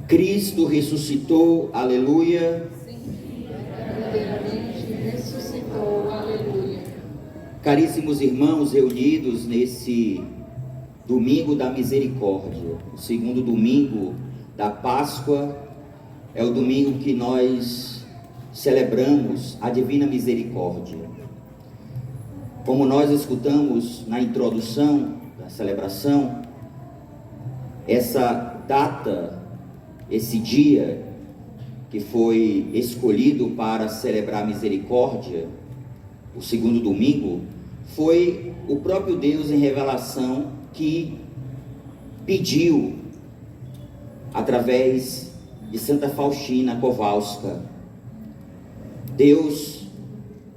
Cristo ressuscitou, aleluia. Sim, verdadeiramente ressuscitou, aleluia. Caríssimos irmãos reunidos nesse domingo da misericórdia, o segundo domingo da Páscoa, é o domingo que nós celebramos a divina misericórdia. Como nós escutamos na introdução da celebração, essa data, esse dia que foi escolhido para celebrar a misericórdia, o segundo domingo, foi o próprio Deus em revelação que pediu, através de Santa Faustina Kowalska,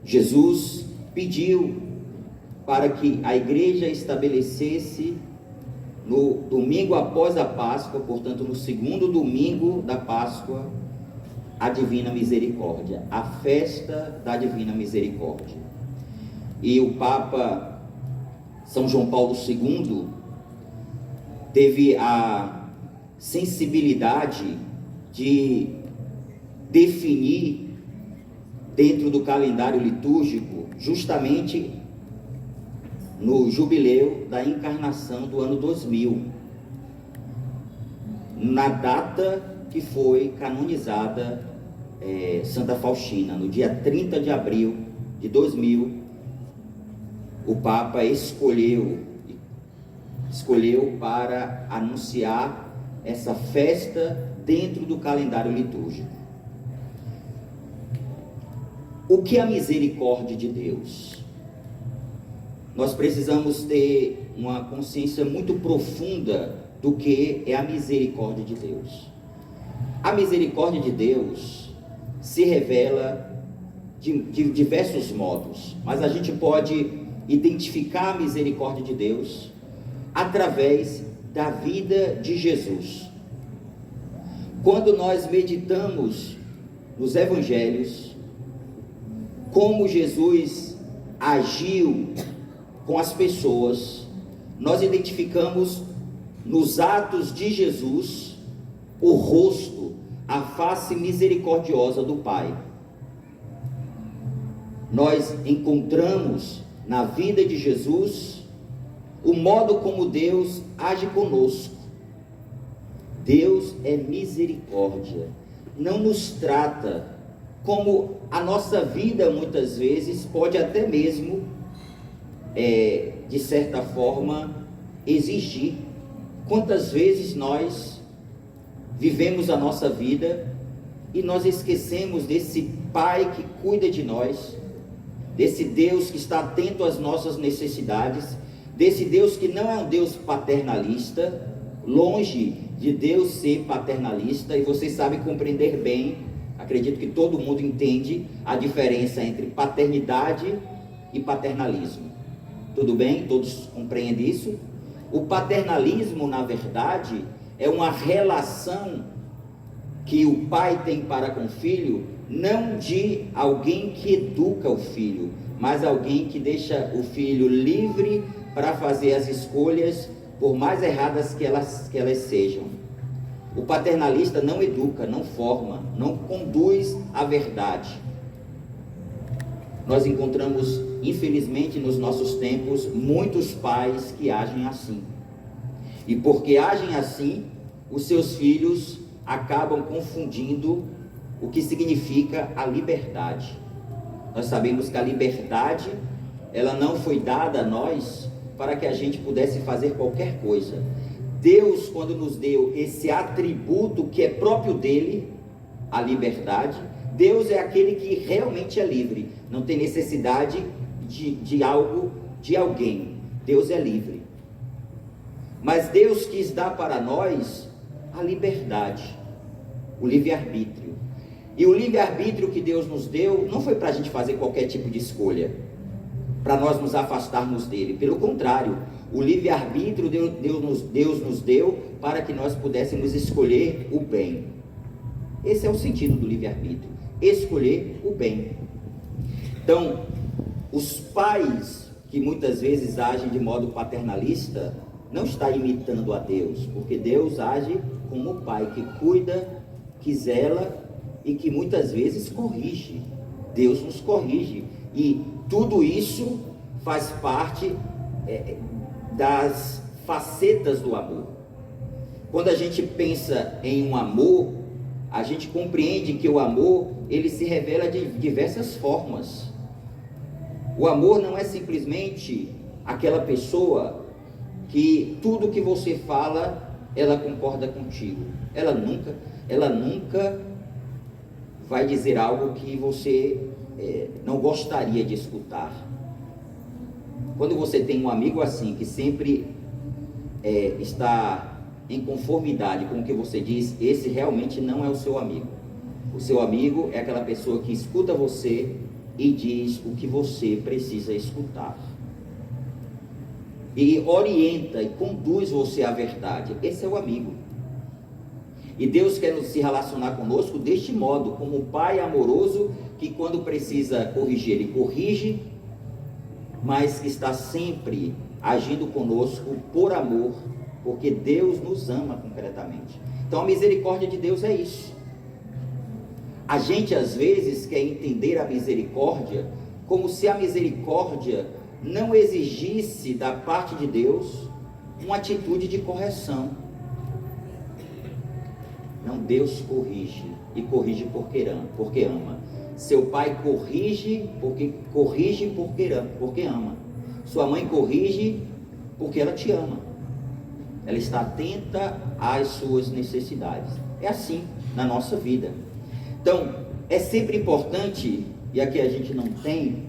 Jesus pediu para que a igreja estabelecesse no domingo após a Páscoa, portanto no segundo domingo da Páscoa, a Divina Misericórdia, a festa da Divina Misericórdia. E o Papa São João Paulo II teve a sensibilidade de definir dentro do calendário litúrgico justamente no jubileu da encarnação do ano 2000, na data que foi canonizada Santa Faustina, no dia 30 de abril de 2000, o Papa escolheu para anunciar essa festa dentro do calendário litúrgico. O que é a misericórdia de Deus? Nós precisamos ter uma consciência muito profunda do que é a misericórdia de Deus. A misericórdia de Deus se revela de diversos modos, mas a gente pode identificar a misericórdia de Deus através da vida de Jesus. Quando nós meditamos nos evangelhos, como Jesus agiu com as pessoas, nós identificamos nos atos de Jesus o rosto, a face misericordiosa do Pai. Nós encontramos na vida de Jesus o modo como Deus age conosco. Deus é misericórdia, não nos trata como a nossa vida muitas vezes pode até mesmo, de certa forma, exigir. Quantas vezes nós vivemos a nossa vida e nós esquecemos desse Pai que cuida de nós, desse Deus que está atento às nossas necessidades, desse Deus que não é um Deus paternalista, longe de Deus ser paternalista, e vocês sabem compreender bem, acredito que todo mundo entende a diferença entre paternidade e paternalismo. Tudo bem? Todos compreendem isso? O paternalismo, na verdade, é uma relação que o pai tem para com o filho, não de alguém que educa o filho, mas alguém que deixa o filho livre para fazer as escolhas, por mais erradas que elas sejam. O paternalista não educa, não forma, não conduz à verdade. Nós encontramos, infelizmente, nos nossos tempos, muitos pais que agem assim. E porque agem assim, os seus filhos acabam confundindo o que significa a liberdade. Nós sabemos que a liberdade, ela não foi dada a nós para que a gente pudesse fazer qualquer coisa. Deus, quando nos deu esse atributo que é próprio dele, a liberdade, Deus é aquele que realmente é livre, não tem necessidade de algo, de alguém. Deus é livre. Mas Deus quis dar para nós a liberdade, o livre-arbítrio. E o livre-arbítrio que Deus nos deu não foi para a gente fazer qualquer tipo de escolha, para nós nos afastarmos dele. Pelo contrário, o livre-arbítrio Deus nos deu para que nós pudéssemos escolher o bem. Esse é o sentido do livre-arbítrio, escolher o bem. Então, os pais que muitas vezes agem de modo paternalista, não está imitando a Deus, porque Deus age como o Pai que cuida, que zela e que muitas vezes corrige. Deus nos corrige, e tudo isso faz parte das facetas do amor. Quando a gente pensa em um amor, a gente compreende que o amor, ele se revela de diversas formas. O amor não é simplesmente aquela pessoa que tudo que você fala, ela concorda contigo. Ela nunca vai dizer algo que você não gostaria de escutar. Quando você tem um amigo assim, que sempre está em conformidade com o que você diz, esse realmente não é o seu amigo. O seu amigo é aquela pessoa que escuta você e diz o que você precisa escutar, e orienta e conduz você à verdade. Esse é o amigo. E Deus quer se relacionar conosco deste modo, como um pai amoroso, que quando precisa corrigir, ele corrige, mas está sempre agindo conosco por amor, porque Deus nos ama concretamente. Então a misericórdia de Deus é isso. A gente às vezes quer entender a misericórdia como se a misericórdia não exigisse da parte de Deus uma atitude de correção. Não, Deus corrige, e corrige porque ama. Seu pai corrige porque ama. Sua mãe corrige porque ela te ama. Ela está atenta às suas necessidades. É assim na nossa vida. Então, é sempre importante, e aqui a gente não tem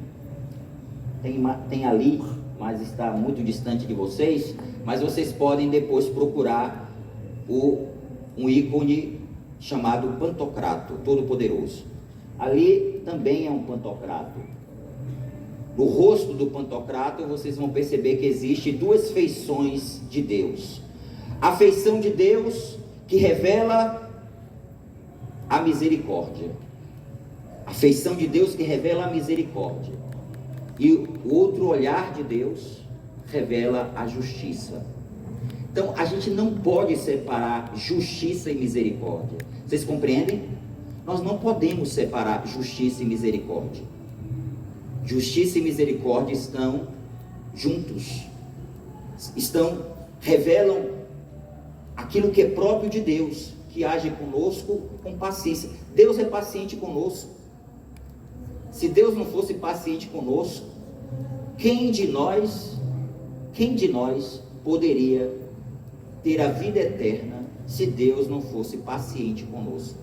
ali, mas está muito distante de vocês, mas vocês podem depois procurar um ícone chamado Pantocrato, Todo-Poderoso. Ali também é um Pantocrato. No rosto do Pantocrato vocês vão perceber que existe duas feições de Deus. A feição de Deus que revela a misericórdia. A feição de Deus que revela a misericórdia. E o outro olhar de Deus revela a justiça. Então a gente não pode separar justiça e misericórdia. Vocês compreendem? Nós não podemos separar justiça e misericórdia. Justiça e misericórdia estão juntos. Revelam aquilo que é próprio de Deus, que age conosco com paciência. Deus é paciente conosco. Se Deus não fosse paciente conosco, quem de nós poderia ter a vida eterna se Deus não fosse paciente conosco?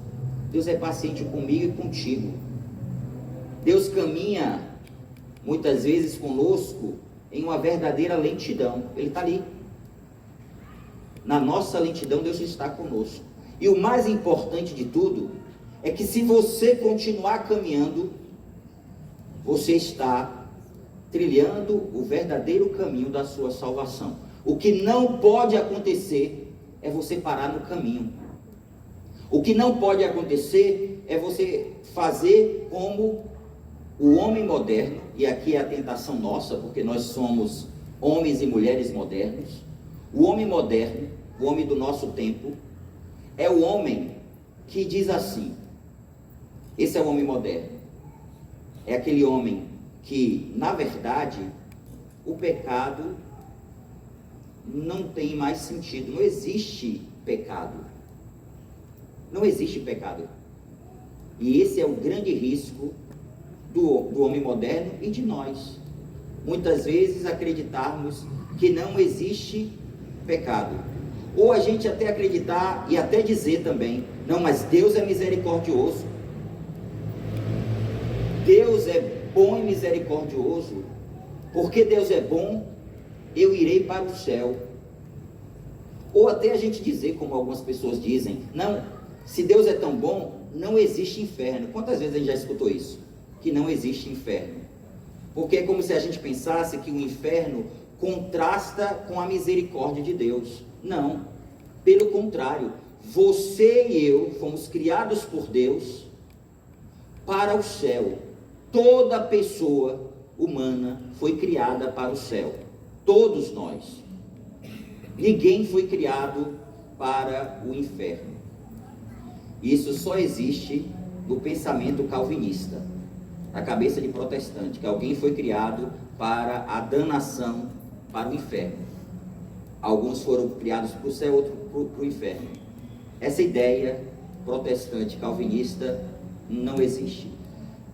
Deus é paciente comigo e contigo. Deus caminha muitas vezes conosco em uma verdadeira lentidão. Ele está ali. Na nossa lentidão, Deus está conosco. E o mais importante de tudo é que se você continuar caminhando, você está trilhando o verdadeiro caminho da sua salvação. O que não pode acontecer é você parar no caminho. O que não pode acontecer é você fazer como o homem moderno, e aqui é a tentação nossa, porque nós somos homens e mulheres modernos. O homem moderno, o homem do nosso tempo, é o homem que diz assim. Esse é o homem moderno. É aquele homem que, na verdade, o pecado não tem mais sentido. Não existe pecado. Não existe pecado. E esse é o grande risco do homem moderno e de nós. Muitas vezes acreditarmos que não existe pecado. Ou a gente até acreditar e até dizer também, não, mas Deus é misericordioso. Deus é bom e misericordioso. Porque Deus é bom, eu irei para o céu. Ou até a gente dizer, como algumas pessoas dizem, não, se Deus é tão bom, não existe inferno. Quantas vezes a gente já escutou isso? Que não existe inferno. Porque é como se a gente pensasse que o inferno contrasta com a misericórdia de Deus. Não, pelo contrário, você e eu fomos criados por Deus para o céu. Toda pessoa humana foi criada para o céu. Todos nós. Ninguém foi criado para o inferno. Isso só existe no pensamento calvinista, na cabeça de protestante, que alguém foi criado para a danação, para o inferno. Alguns foram criados para o céu, outros para o inferno. Essa ideia protestante calvinista não existe.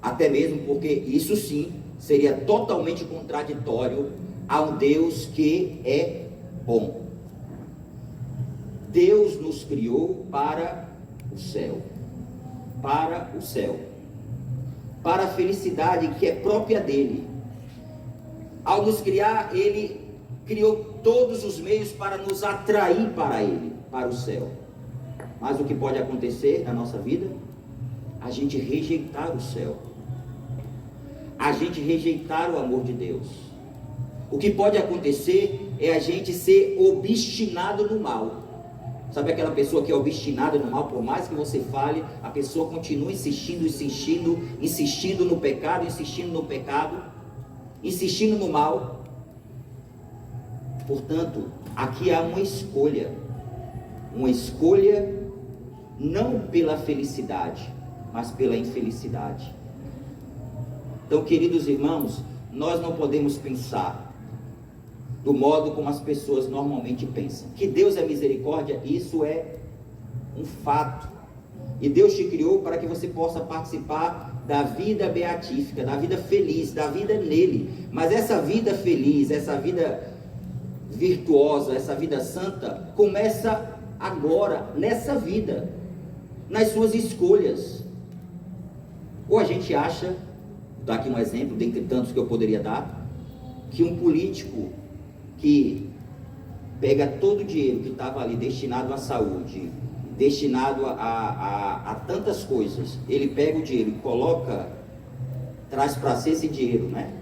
Até mesmo porque isso sim seria totalmente contraditório a um Deus que é bom. Deus nos criou para o céu, para o céu, para a felicidade que é própria dele. Ao nos criar, ele criou todos os meios para nos atrair para ele, para o céu. Mas o que pode acontecer na nossa vida? A gente rejeitar o céu, a gente rejeitar o amor de Deus. O que pode acontecer é a gente ser obstinado no mal. Sabe aquela pessoa que é obstinada no mal? Por mais que você fale, a pessoa continua insistindo no pecado, insistindo no mal. Portanto, aqui há uma escolha não pela felicidade, mas pela infelicidade. Então, queridos irmãos, nós não podemos pensar do modo como as pessoas normalmente pensam. Que Deus é misericórdia, isso é um fato. E Deus te criou para que você possa participar da vida beatífica, da vida feliz, da vida nele. Mas essa vida feliz, essa vida virtuosa, essa vida santa, começa agora, nessa vida, nas suas escolhas. Ou a gente acha, vou dar aqui um exemplo, dentre tantos que eu poderia dar, que um político que pega todo o dinheiro que estava ali destinado à saúde, destinado a tantas coisas, ele pega o dinheiro e coloca, traz para si esse dinheiro, né?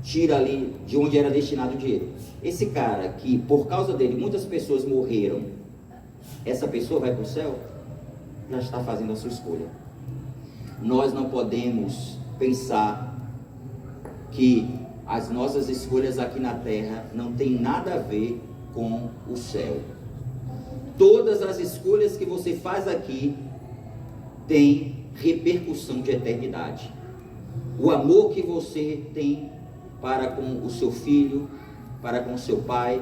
Tira ali de onde era destinado o dinheiro. Esse cara que, por causa dele, muitas pessoas morreram, essa pessoa vai para o céu? Já está fazendo a sua escolha. Nós não podemos pensar que as nossas escolhas aqui na terra não tem nada a ver com o céu. Todas as escolhas que você faz aqui têm repercussão de eternidade. O amor que você tem para com o seu filho, para com o seu pai,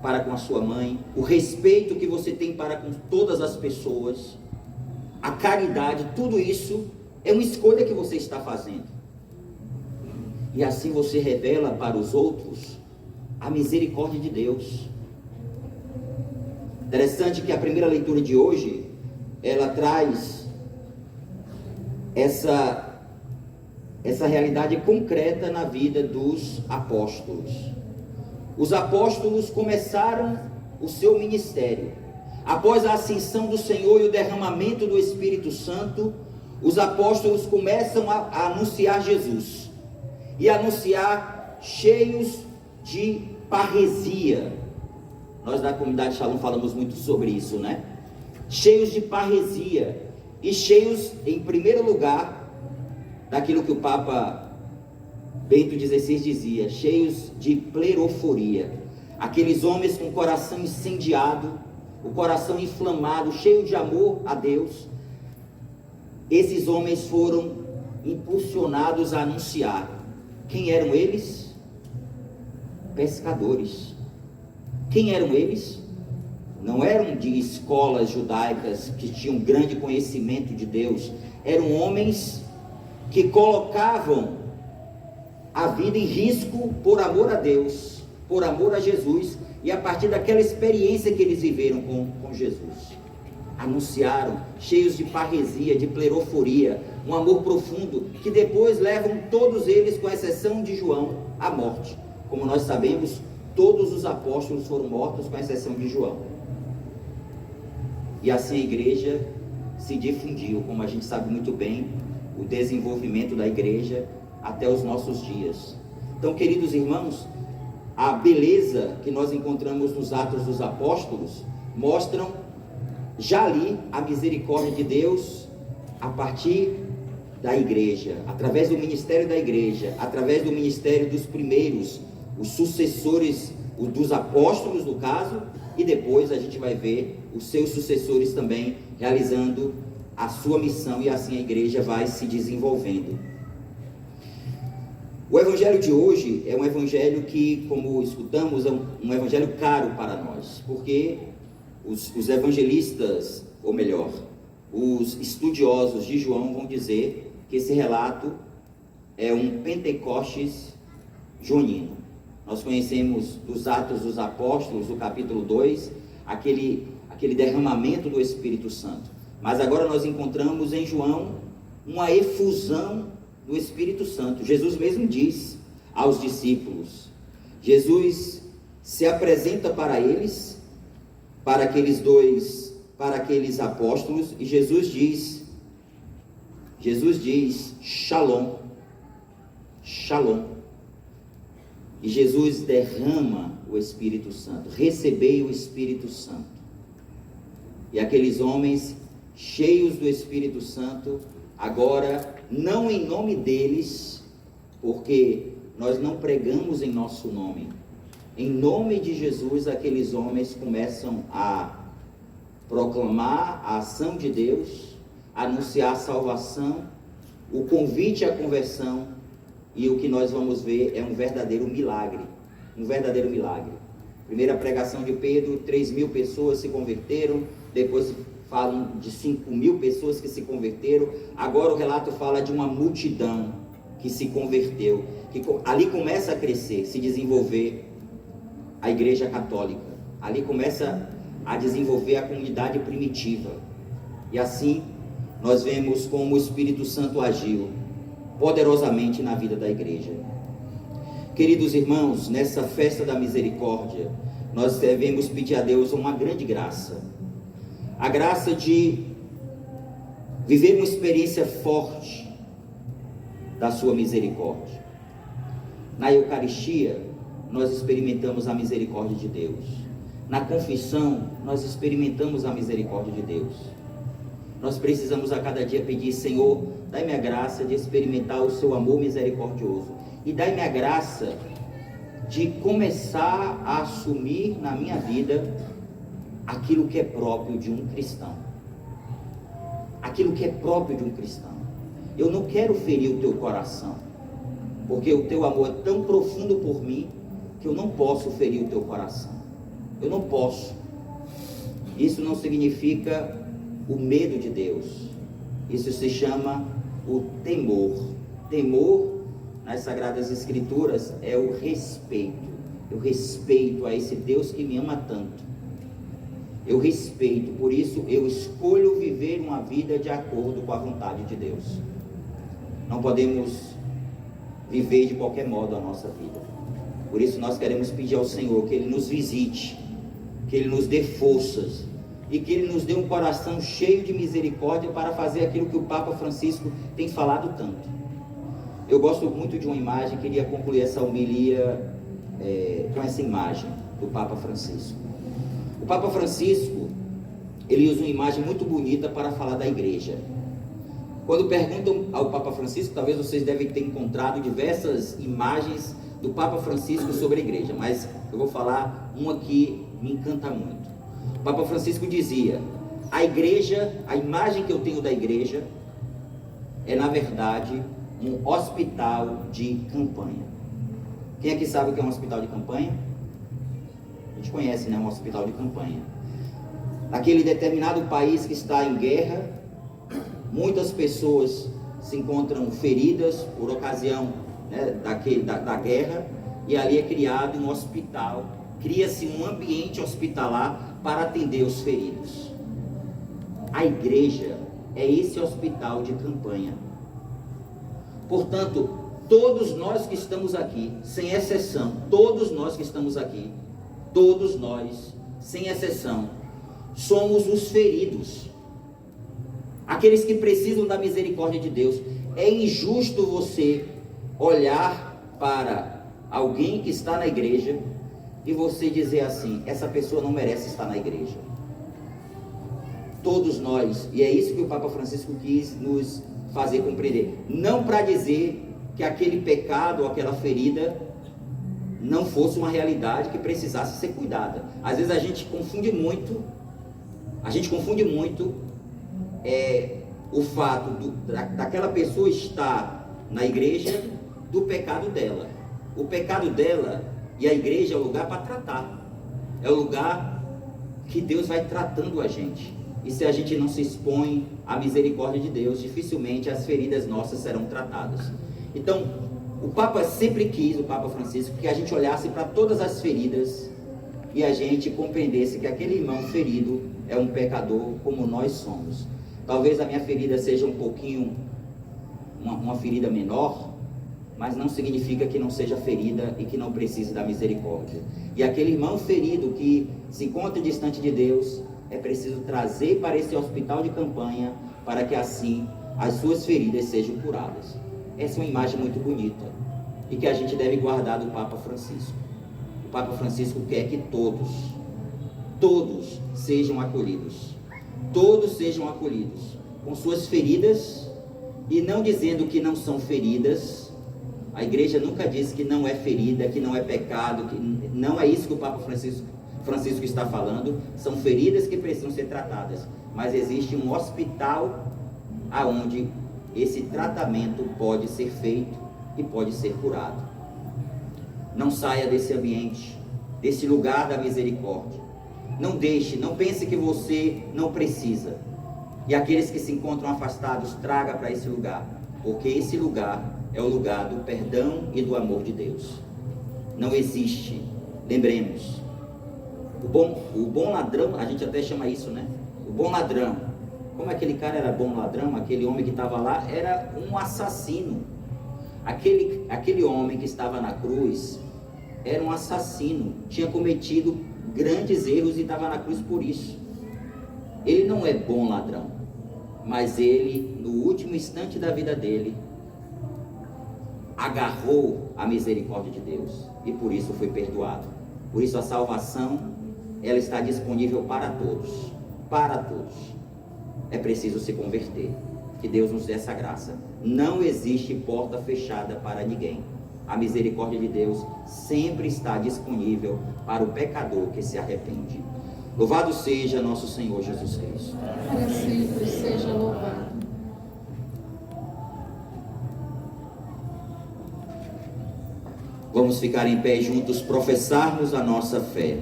para com a sua mãe, o respeito que você tem para com todas as pessoas, a caridade, tudo isso é uma escolha que você está fazendo. E assim você revela para os outros a misericórdia de Deus. Interessante que a primeira leitura de hoje, ela traz essa realidade concreta na vida dos apóstolos. Os apóstolos começaram o seu ministério. Após a ascensão do Senhor e o derramamento do Espírito Santo, os apóstolos começam a anunciar Jesus. E anunciar cheios de parresia. Nós da comunidade Shalom falamos muito sobre isso, né? Cheios de parresia. E cheios, em primeiro lugar, daquilo que o Papa Bento XVI dizia, cheios de pleroforia. Aqueles homens com o coração incendiado, o coração inflamado, cheio de amor a Deus. Esses homens foram impulsionados a anunciar. Quem eram eles? Pescadores. Quem eram eles? Não eram de escolas judaicas que tinham grande conhecimento de Deus. Eram homens que colocavam a vida em risco por amor a Deus, por amor a Jesus, e a partir daquela experiência que eles viveram com Jesus. Anunciaram, cheios de parresia, de pleroforia, um amor profundo, que depois levam todos eles, com exceção de João, à morte. Como nós sabemos, todos os apóstolos foram mortos, com exceção de João. E assim a igreja se difundiu, como a gente sabe muito bem, o desenvolvimento da igreja até os nossos dias. Então, queridos irmãos, a beleza que nós encontramos nos Atos dos Apóstolos mostram já ali a misericórdia de Deus a partir da igreja, através do ministério da igreja, através do ministério dos primeiros, os sucessores o dos apóstolos, no caso, e depois a gente vai ver os seus sucessores também realizando a sua missão, e assim a igreja vai se desenvolvendo. O evangelho de hoje é um evangelho que, como escutamos, é um evangelho caro para nós, porque os evangelistas, ou melhor, os estudiosos de João vão dizer que esse relato é um Pentecostes joanino. Nós conhecemos dos Atos dos Apóstolos, do capítulo 2, aquele derramamento do Espírito Santo. Mas agora nós encontramos em João uma efusão do Espírito Santo. Jesus mesmo diz aos discípulos, Jesus se apresenta para eles, para aqueles apóstolos, e Jesus diz, Shalom, Shalom. E Jesus derrama o Espírito Santo, recebei o Espírito Santo. E aqueles homens cheios do Espírito Santo, agora, não em nome deles, porque nós não pregamos em nosso nome, em nome de Jesus, aqueles homens começam a proclamar a ação de Deus, anunciar a salvação, o convite à conversão, e o que nós vamos ver é um verdadeiro milagre, Primeira pregação de Pedro, 3.000 pessoas se converteram, depois falam de 5.000 pessoas que se converteram, agora o relato fala de uma multidão que se converteu, que ali começa a crescer, se desenvolver a igreja católica, ali começa a desenvolver a comunidade primitiva, e assim nós vemos como o Espírito Santo agiu poderosamente na vida da igreja. Queridos irmãos, nessa festa da misericórdia, nós devemos pedir a Deus uma grande graça, a graça de viver uma experiência forte da sua misericórdia. Na Eucaristia, nós experimentamos a misericórdia de Deus. Na confissão, nós experimentamos a misericórdia de Deus. Nós precisamos a cada dia pedir, Senhor, dai-me a graça de experimentar o seu amor misericordioso. E dai-me a graça de começar a assumir na minha vida aquilo que é próprio de um cristão. Aquilo que é próprio de um cristão. Eu não quero ferir o teu coração, porque o teu amor é tão profundo por mim, que eu não posso ferir o teu coração. Eu não posso. Isso não significa o medo de Deus. Isso se chama o temor. Temor, nas Sagradas Escrituras, é o respeito. Eu respeito a esse Deus que me ama tanto. Eu respeito, por isso eu escolho viver uma vida de acordo com a vontade de Deus. Não podemos viver de qualquer modo a nossa vida. Por isso nós queremos pedir ao Senhor que Ele nos visite, que Ele nos dê forças, e que Ele nos dê um coração cheio de misericórdia para fazer aquilo que o Papa Francisco tem falado tanto. Eu gosto muito de uma imagem, queria concluir essa homilia com essa imagem do Papa Francisco. O Papa Francisco, ele usa uma imagem muito bonita para falar da igreja. Quando perguntam ao Papa Francisco, talvez vocês devem ter encontrado diversas imagens do Papa Francisco sobre a igreja, mas eu vou falar uma que me encanta muito. O Papa Francisco dizia, a igreja, a imagem que eu tenho da igreja é, na verdade, um hospital de campanha. Quem aqui sabe o que é um hospital de campanha? A gente conhece, né? Um hospital de campanha. Naquele determinado país que está em guerra, muitas pessoas se encontram feridas por ocasião, né, da guerra, e ali é criado um hospital, cria-se um ambiente hospitalar para atender os feridos. A igreja é esse hospital de campanha. Portanto, todos nós que estamos aqui, sem exceção, todos nós que estamos aqui, todos nós, sem exceção, somos os feridos, aqueles que precisam da misericórdia de Deus. É injusto você olhar para alguém que está na igreja e você dizer assim, essa pessoa não merece estar na igreja. Todos nós, e é isso que o Papa Francisco quis nos fazer compreender, não para dizer que aquele pecado ou aquela ferida não fosse uma realidade que precisasse ser cuidada. Às vezes a gente confunde muito o fato daquela pessoa estar na igreja do pecado dela. O pecado dela e a igreja é o lugar para tratar, é o lugar que Deus vai tratando a gente. E se a gente não se expõe à misericórdia de Deus, dificilmente as feridas nossas serão tratadas. Então, o Papa sempre quis, o Papa Francisco, que a gente olhasse para todas as feridas e a gente compreendesse que aquele irmão ferido é um pecador como nós somos. Talvez a minha ferida seja um pouquinho, uma ferida menor, mas não significa que não seja ferida e que não precise da misericórdia. E aquele irmão ferido que se encontra distante de Deus, é preciso trazer para esse hospital de campanha, para que assim as suas feridas sejam curadas. Essa é uma imagem muito bonita e que a gente deve guardar do Papa Francisco. O Papa Francisco quer que todos sejam acolhidos. Todos sejam acolhidos com suas feridas, e não dizendo que não são feridas. A igreja nunca disse que não é ferida, que não é pecado, que não é isso que o Papa Francisco está falando. São feridas que precisam ser tratadas, mas existe um hospital aonde esse tratamento pode ser feito e pode ser curado. Não saia desse ambiente, desse lugar da misericórdia. Não pense que você não precisa. E aqueles que se encontram afastados, traga para esse lugar, porque esse lugar é o lugar do perdão e do amor de Deus. Não existe, lembremos, o bom ladrão, a gente até chama isso, né? O bom ladrão. Como aquele cara era bom ladrão, aquele homem que estava lá era um assassino. Aquele homem que estava na cruz era um assassino, tinha cometido grandes erros e estava na cruz por isso. Ele não é bom ladrão, mas ele, no último instante da vida dele, agarrou a misericórdia de Deus e por isso foi perdoado. Por isso a salvação, ela está disponível para todos. Para todos. É preciso se converter. Que Deus nos dê essa graça. Não existe porta fechada para ninguém. A misericórdia de Deus sempre está disponível para o pecador que se arrepende. Louvado seja nosso Senhor Jesus Cristo. Para sempre seja louvado. Vamos ficar em pé juntos, professarmos a nossa fé.